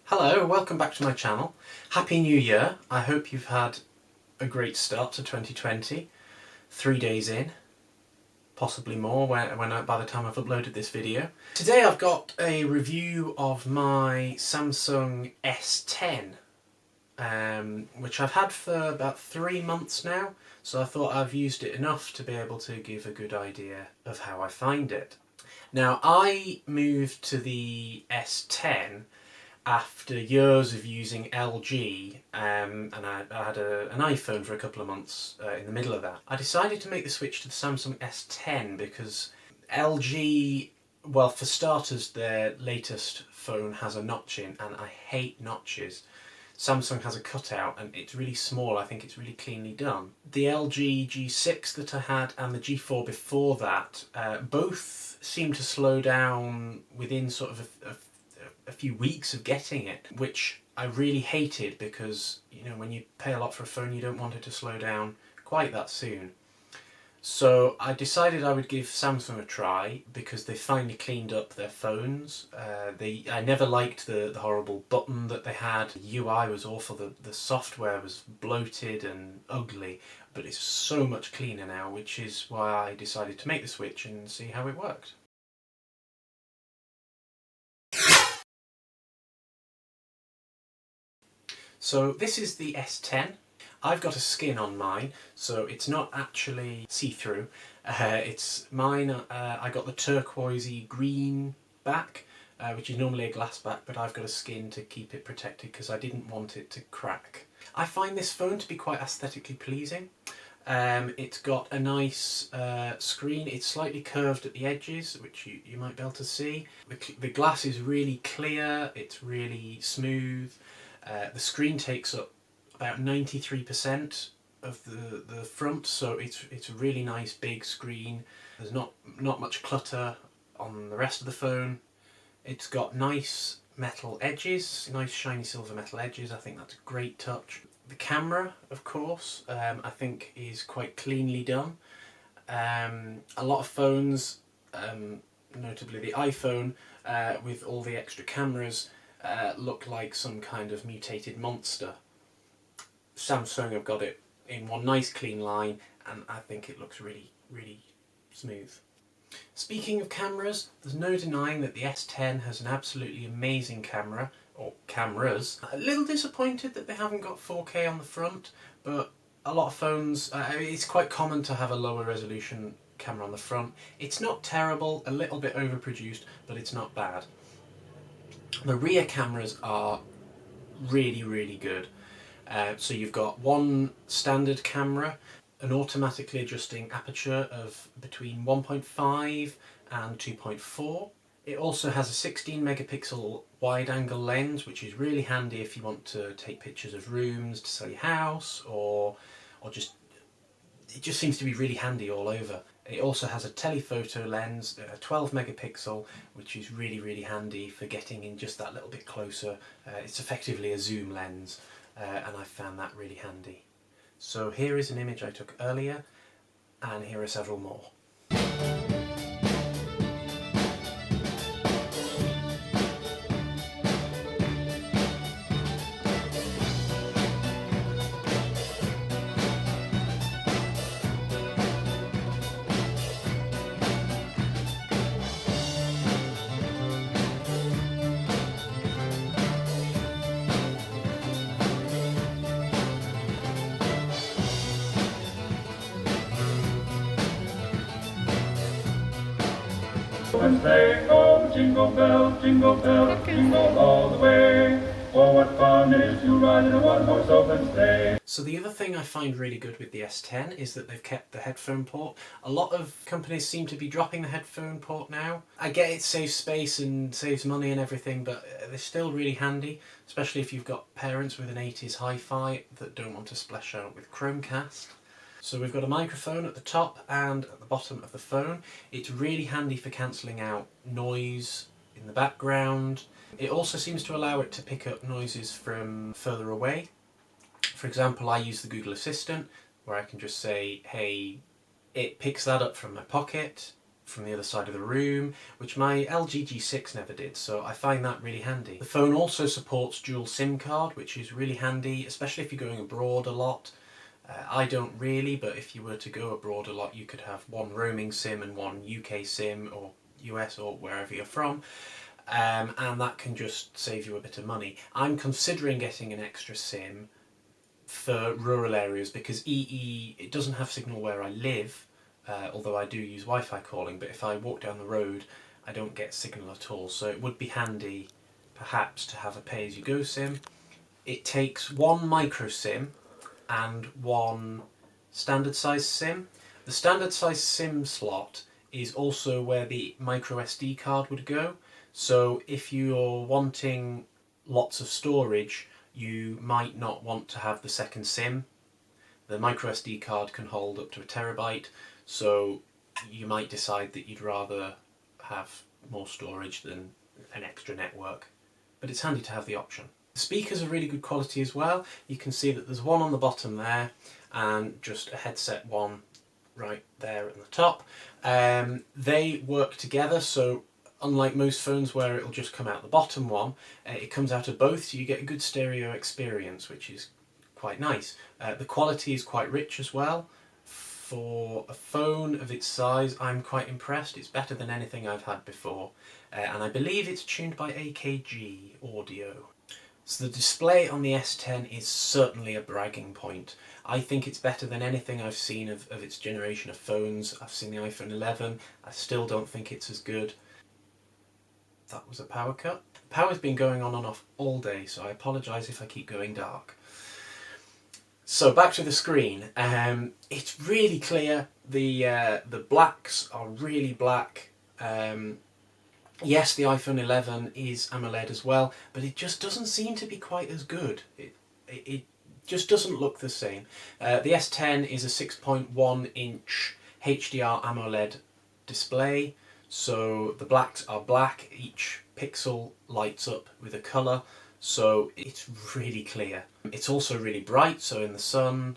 Hello, welcome back to my channel. Happy New Year. I hope you've had a great start to 2020. 3 days in, possibly more by the time I've uploaded this video. Today I've got a review of my Samsung S10, which I've had for about 3 months now, so I thought I've used it enough to be able to give a good idea of how I find it. Now, I moved to the S10 after years of using LG, and I had an iPhone for a couple of months in the middle of that. I decided to make the switch to the Samsung S10 because LG, well, for starters, their latest phone has a notch in, and I hate notches. Samsung has a cutout and it's really small. I think it's really cleanly done. The LG G6 that I had and the G4 before that both seemed to slow down within sort of a few weeks of getting it, which I really hated because, you know, when you pay a lot for a phone you don't want it to slow down quite that soon. So I decided I would give Samsung a try because they finally cleaned up their phones. I never liked the horrible button that they had. The UI was awful, the software was bloated and ugly, but it's so much cleaner now, which is why I decided to make the switch and see how it worked. So this is the S10. I've got a skin on mine, so it's not actually see-through. It's mine. I got the turquoisey green back, which is normally a glass back, but I've got a skin to keep it protected because I didn't want it to crack. I find this phone to be quite aesthetically pleasing. It's got a nice screen. It's slightly curved at the edges, which you might be able to see. The glass is really clear. It's really smooth. The screen takes up about 93% of the front, so it's a really nice big screen. There's not much clutter on the rest of the phone. It's got nice metal edges, nice shiny silver metal edges. I think that's a great touch. The camera, of course, I think is quite cleanly done. A lot of phones, notably the iPhone, with all the extra cameras, look like some kind of mutated monster. Samsung have got it in one nice clean line, and I think it looks really, really smooth. Speaking of cameras, there's no denying that the S10 has an absolutely amazing camera, or cameras. A little disappointed that they haven't got 4K on the front, but a lot of phones, it's quite common to have a lower resolution camera on the front. It's not terrible, a little bit overproduced, but it's not bad. The rear cameras are really, really good. So you've got one standard camera, an automatically adjusting aperture of between 1.5 and 2.4. It also has a 16 megapixel wide angle lens, which is really handy if you want to take pictures of rooms to sell your house, or just, it just seems to be really handy all over. It also has a telephoto lens, a 12 megapixel, which is really, really handy for getting in just that little bit closer. It's effectively a zoom lens, and I found that really handy. So here is an image I took earlier, and here are several more. And say, oh, jingle bell, jingle all the way. Oh, what fun it is to ride in a one-horse open sleigh. So the other thing I find really good with the S10 is that they've kept the headphone port. A lot of companies seem to be dropping the headphone port now. I get it saves space and saves money and everything, but they're still really handy, especially if you've got parents with an 80s hi-fi that don't want to splash out with Chromecast. So we've got a microphone at the top and at the bottom of the phone. It's really handy for cancelling out noise in the background. It also seems to allow it to pick up noises from further away. For example, I use the Google Assistant, where I can just say, hey, it picks that up from my pocket, from the other side of the room, which my LG G6 never did, so I find that really handy. The phone also supports dual SIM card, which is really handy, especially if you're going abroad a lot. I don't really, but if you were to go abroad a lot, you could have one roaming SIM and one UK SIM, or US, or wherever you're from, and that can just save you a bit of money. I'm considering getting an extra SIM for rural areas because EE, it doesn't have signal where I live, although I do use Wi-Fi calling, but if I walk down the road I don't get signal at all, so it would be handy perhaps to have a pay-as-you-go SIM. It takes one micro SIM and one standard size SIM. The standard size SIM slot is also where the micro SD card would go, so if you're wanting lots of storage you might not want to have the second SIM. The micro SD card can hold up to 1 terabyte, so you might decide that you'd rather have more storage than an extra network, but it's handy to have the option. The speakers are really good quality as well. You can see that there's one on the bottom there and just a headset one right there at the top. They work together, so unlike most phones where it'll just come out the bottom one, it comes out of both, so you get a good stereo experience, which is quite nice. The quality is quite rich as well. For a phone of its size, I'm quite impressed. It's better than anything I've had before, and I believe it's tuned by AKG Audio. So the display on the S10 is certainly a bragging point. I think it's better than anything I've seen of its generation of phones. I've seen the iPhone 11, I still don't think it's as good. That was a power cut. The power's been going on and off all day, so I apologise if I keep going dark. So back to the screen. It's really clear. The blacks are really black. Yes, the iPhone 11 is AMOLED as well, but it just doesn't seem to be quite as good. It just doesn't look the same. The S10 is a 6.1 inch HDR AMOLED display, so the blacks are black, each pixel lights up with a colour, so it's really clear. It's also really bright, so in the sun,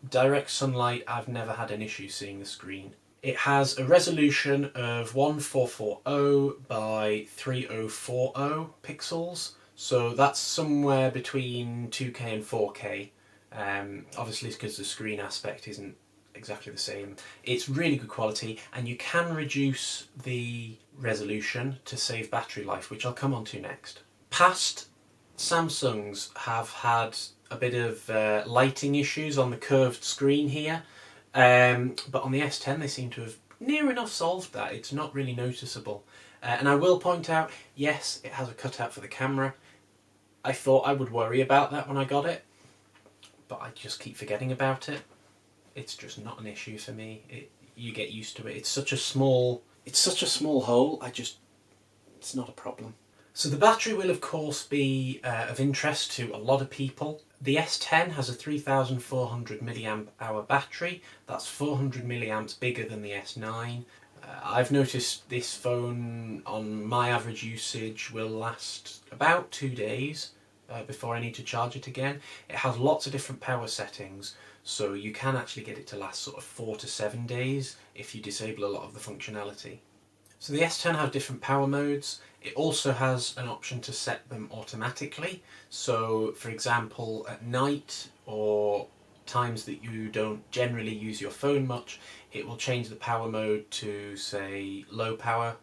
direct sunlight, I've never had an issue seeing the screen. It has a resolution of 1440 by 3040 pixels, so that's somewhere between 2K and 4K. Obviously it's because the screen aspect isn't exactly the same. It's really good quality, and you can reduce the resolution to save battery life, which I'll come on to next. Past Samsungs have had a bit of lighting issues on the curved screen here. But on the S10 they seem to have near enough solved that. It's not really noticeable. And I will point out, yes, it has a cutout for the camera. I thought I would worry about that when I got it, but I just keep forgetting about it. It's just not an issue for me. You get used to it. It's such a small hole, it's not a problem. So the battery will of course be of interest to a lot of people. The S10 has a 3400 mAh battery. That's 400 milliamps bigger than the S9. I've noticed this phone on my average usage will last about 2 days before I need to charge it again. It has lots of different power settings, so you can actually get it to last sort of 4 to 7 days if you disable a lot of the functionality. So the S10 has different power modes. It also has an option to set them automatically. So for example, at night or times that you don't generally use your phone much, it will change the power mode to say low power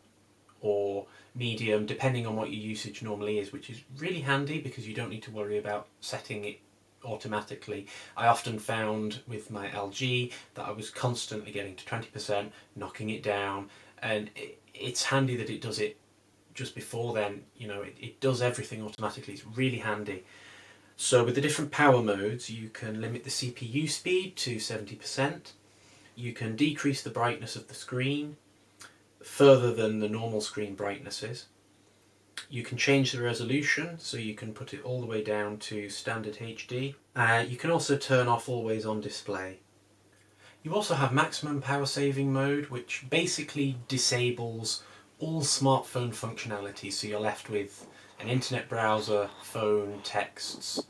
or medium, depending on what your usage normally is, which is really handy because you don't need to worry about setting it automatically. I often found with my LG that I was constantly getting to 20%, knocking it down, and it's handy that it does it just before then. You know, it does everything automatically. It's really handy. So with the different power modes, you can limit the CPU speed to 70%. You can decrease the brightness of the screen further than the normal screen brightness is. You can change the resolution, so you can put it all the way down to standard HD. You can also turn off always on display. You also have maximum power saving mode, which basically disables all smartphone functionality, so you're left with an internet browser, phone, texts,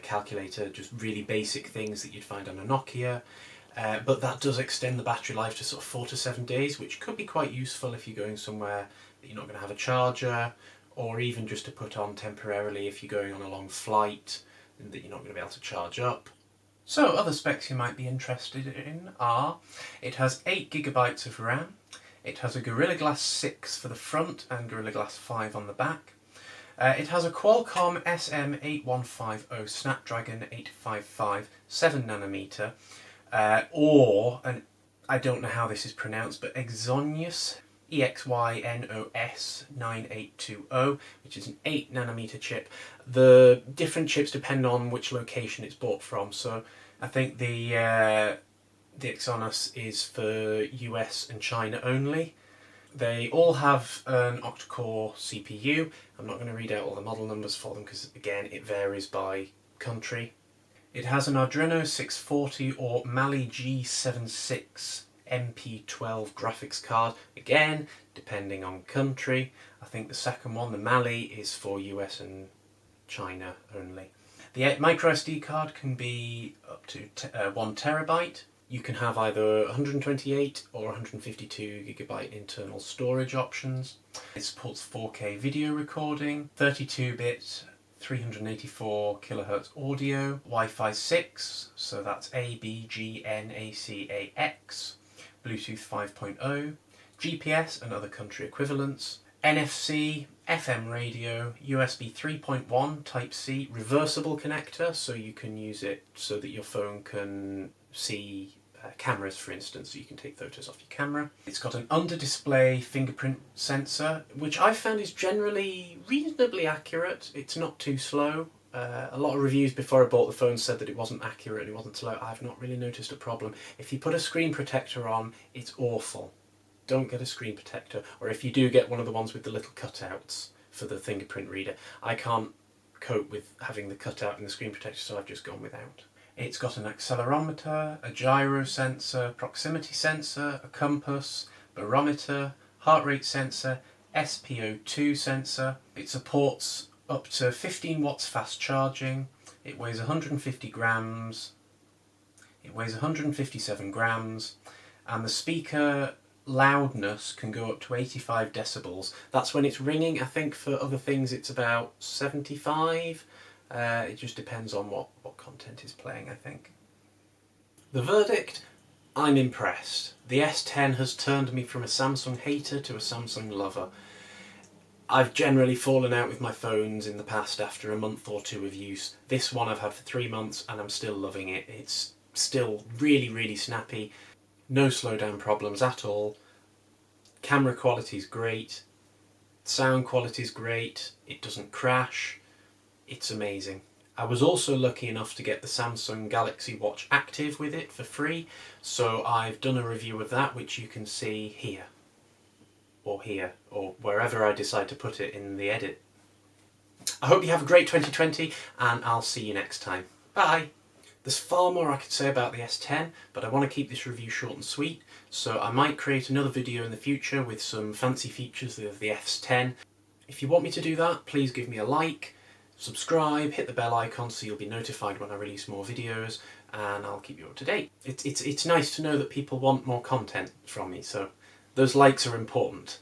calculator, just really basic things that you'd find on a Nokia. but that does extend the battery life to sort of 4 to 7 days, which could be quite useful if you're going somewhere that you're not going to have a charger, or even just to put on temporarily if you're going on a long flight and that you're not going to be able to charge up. So other specs you might be interested in are, it has 8GB of RAM, it has a Gorilla Glass 6 for the front and Gorilla Glass 5 on the back. It has a Qualcomm SM8150 Snapdragon 855 7nm, or an, I don't know how this is pronounced, but Exynos EXYNOS 9820, which is an 8nm chip. The different chips depend on which location it's bought from, so I think the Exynos is for US and China only. They all have an octa-core CPU. I'm not going to read out all the model numbers for them because, again, it varies by country. It has an Adreno 640 or Mali G76 MP12 graphics card, again, depending on country. I think the second one, the Mali, is for US and China only. The microSD card can be up to 1TB. You can have either 128 or 152GB internal storage options. It supports 4K video recording, 32-bit 384kHz audio, Wi-Fi 6, so that's A, B, G, N, A, C, A, X, Bluetooth 5.0, GPS and other country equivalents, NFC, FM radio, USB 3.1 Type-C, reversible connector, so you can use it so that your phone can see cameras, for instance, so you can take photos off your camera. It's got an under-display fingerprint sensor, which I found is generally reasonably accurate. It's not too slow. A lot of reviews before I bought the phone said that it wasn't accurate, it wasn't slow. I've not really noticed a problem. If you put a screen protector on, it's awful. Don't get a screen protector, or if you do, get one of the ones with the little cutouts for the fingerprint reader. I can't cope with having the cutout in the screen protector, so I've just gone without. It's got an accelerometer, a gyro sensor, proximity sensor, a compass, barometer, heart rate sensor, SpO2 sensor. It supports up to 15 watts fast charging. It weighs 150 grams. It weighs 157 grams. And the speaker loudness can go up to 85 decibels. That's when it's ringing. I think for other things it's about 75. It just depends on what content is playing, I think. The verdict? I'm impressed. The S10 has turned me from a Samsung hater to a Samsung lover. I've generally fallen out with my phones in the past after a month or two of use. This one I've had for 3 months and I'm still loving it. It's still really, really snappy. No slowdown problems at all. Camera quality is great. Sound quality is great. It doesn't crash. It's amazing. I was also lucky enough to get the Samsung Galaxy Watch Active with it for free, so I've done a review of that which you can see here, or wherever I decide to put it in the edit. I hope you have a great 2020 and I'll see you next time. Bye! There's far more I could say about the S10, but I want to keep this review short and sweet, so I might create another video in the future with some fancy features of the S10. If you want me to do that, please give me a like, subscribe, hit the bell icon so you'll be notified when I release more videos, and I'll keep you up to date. It's nice to know that people want more content from me, so those likes are important.